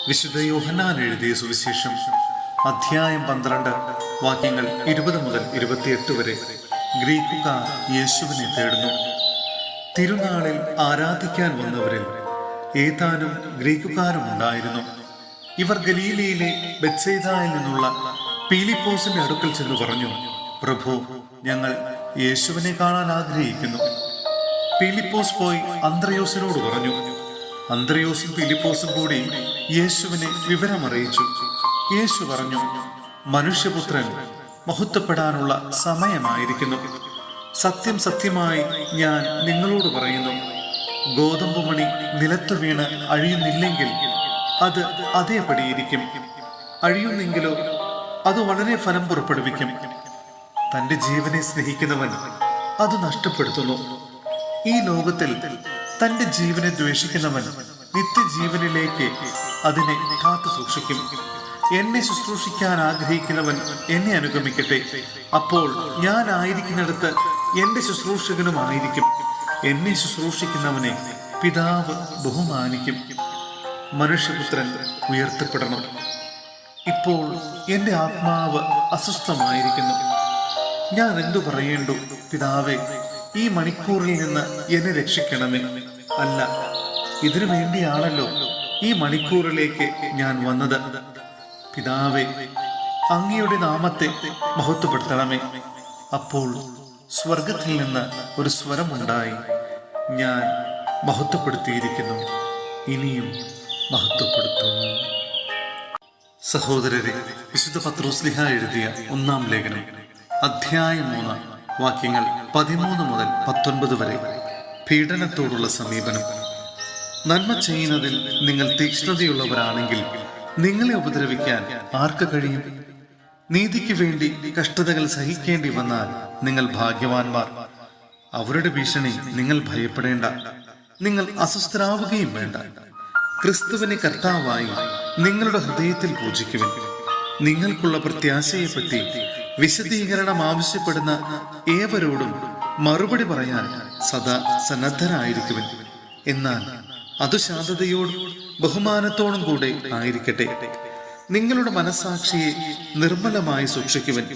വിശുദ്ധ യോഹന്നാൻ എഴുതിയ സുവിശേഷം അധ്യായം 12 വാക്യങ്ങൾ 20 മുതൽ 28 വരെ. ഗ്രീക്കുകാർ യേശുവിനെ തേടുന്നു. തിരുനാളിൽ ആരാധിക്കാൻ വന്നവരിൽ ഏതാനും ഗ്രീക്കുകാരും ഉണ്ടായിരുന്നു. ഇവർ ഗലീലയിലെ ബെത്സയിദായിൽ നിന്നുള്ള പീലിപ്പോസിന്റെ അടുക്കൽ ചെന്ന് പറഞ്ഞു, പ്രഭു, ഞങ്ങൾ യേശുവിനെ കാണാൻ ആഗ്രഹിക്കുന്നു. പീലിപ്പോസ് പോയി അന്ത്രയോസിനോട് പറഞ്ഞു. അന്ത്രയോസും പീലിപ്പോസും കൂടി യേശുവിനെ വിവരമറിയിച്ചു. യേശു പറഞ്ഞു, മനുഷ്യപുത്രൻ മഹത്വപ്പെടാനുള്ള സമയമായിരിക്കുന്നു. സത്യം സത്യമായി ഞാൻ നിങ്ങളോട് പറയുന്നു, ഗോതമ്പ് മണി നിലത്തു വീണ് അഴിയുന്നില്ലെങ്കിൽ അത് അതേപടിയിരിക്കും. അഴിയുന്നെങ്കിലോ അത് വളരെ ഫലം പുറപ്പെടുവിക്കും. തൻ്റെ ജീവനെ സ്നേഹിക്കുന്നവൻ അത് നഷ്ടപ്പെടുത്തുന്നു. ഈ ലോകത്തിൽ തൻ്റെ ജീവനെ ദ്വേഷിക്കുന്നവൻ നിത്യജീവനിലേക്ക് അതിനെ കാത്തു സൂക്ഷിക്കും. എന്നെ ശുശ്രൂഷിക്കാൻ ആഗ്രഹിക്കുന്നവൻ എന്നെ അനുഗമിക്കട്ടെ. അപ്പോൾ ഞാൻ ആയിരിക്കുന്നിടത്ത് എൻ്റെ ശുശ്രൂഷകനുമായിരിക്കും. എന്നെ ശുശ്രൂഷിക്കുന്നവനെ പിതാവ് ബഹുമാനിക്കും. മനുഷ്യപുത്രൻ ഉയർത്തപ്പെടണം. ഇപ്പോൾ എൻ്റെ ആത്മാവ് അസ്വസ്ഥമായിരിക്കുന്നു. ഞാൻ എന്തു പറയേണ്ടു? പിതാവേ, ഈ മണിക്കൂറിൽ നിന്ന് എന്നെ രക്ഷിക്കണമേ. അല്ല, ഇതിനു വേണ്ടിയാണല്ലോ ഈ മണിക്കൂറിലേക്ക് ഞാൻ വന്നത്. പിതാവേ, അങ്ങയുടെ നാമത്തെ മഹത്വപ്പെടുത്തണമേ. അപ്പോൾ സ്വർഗത്തിൽ നിന്ന് ഒരു സ്വരമുണ്ടായി, ഞാൻ മഹത്വപ്പെടുത്തിയിരിക്കുന്നു, ഇനിയും മഹത്വപ്പെടുത്തുന്നു. സഹോദരരെ, വിശുദ്ധ പത്രോസ്ലിഹ എഴുതിയ 1-ാം ലേഖനം അധ്യായം 3 വാക്യങ്ങൾ 13 മുതൽ 19 വരെ. പീഡനത്തോടുള്ള സമീപനം. നന്മ ചെയ്യുന്നതിൽ നിങ്ങൾ തീക്ഷ്ണതയുള്ളവരാണെങ്കിൽ നിങ്ങളെ ഉപദ്രവിക്കാൻ ആർക്ക് കഴിയും? നീതിക്ക് വേണ്ടി കഷ്ടതകൾ സഹിക്കേണ്ടി വന്നാൽ നിങ്ങൾ ഭാഗ്യവാന്മാർ. അവരുടെ ഭീഷണി നിങ്ങൾ ഭയപ്പെടേണ്ട, നിങ്ങൾ അസ്വസ്ഥരാവുകയും വേണ്ട. ക്രിസ്തുവിനെ കർത്താവായി നിങ്ങളുടെ ഹൃദയത്തിൽ പൂജിക്കുവിൻ. നിങ്ങൾക്കുള്ള പ്രത്യാശയെപ്പറ്റി വിശദീകരണം ആവശ്യപ്പെടുന്ന ഏവരോടും മറുപടി പറയാൻ സദാ സന്നദ്ധരായിരിക്കുവിൻ. എന്നാൽ അത് ശാന്തതയോടും ബഹുമാനത്തോടും കൂടെ ആയിരിക്കട്ടെ. നിങ്ങളുടെ മനസ്സാക്ഷിയെ നിർമ്മലമായി സൂക്ഷിക്കുവിൻ.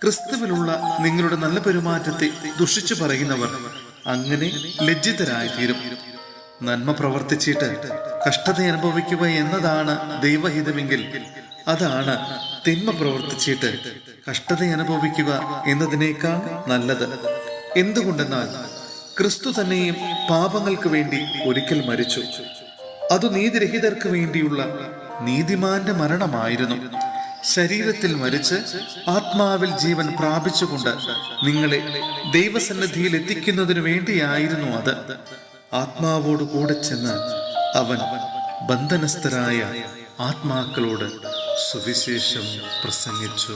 ക്രിസ്തുവിലുള്ള നിങ്ങളുടെ നല്ല പെരുമാറ്റത്തെ ദുഷിച്ചു പറയുന്നവർ അങ്ങനെ ലജ്ജിതരായി തീരും. നന്മ പ്രവർത്തിച്ചിട്ട് കഷ്ടത അനുഭവിക്കുക എന്നതാണ് ദൈവഹിതമെങ്കിൽ അതാണ് തിന്മ പ്രവർത്തിച്ചിട്ട് കഷ്ടത അനുഭവിക്കുക എന്നതിനേക്കാൾ നല്ലത്. എന്തുകൊണ്ടെന്നാൽ ക്രിസ്തു തന്നെയും പാപങ്ങൾക്ക് വേണ്ടി ഒരിക്കൽ മരിച്ചു. അത് നീതിരഹിതർക്ക് വേണ്ടിയുള്ള നീതിമാന്റെ മരണമായിരുന്നു. ശരീരത്തിൽ മരിച്ച് ആത്മാവിൽ ജീവൻ പ്രാപിച്ചുകൊണ്ട് നിങ്ങളെ ദൈവസന്നിധിയിൽ എത്തിക്കുന്നതിനു വേണ്ടിയായിരുന്നു അത്. ആത്മാവോട് കൂടെ ചെന്ന് അവൻ ബന്ധനസ്ഥരായ ആത്മാക്കളോട് സുവിശേഷം പ്രസംഗിച്ചു.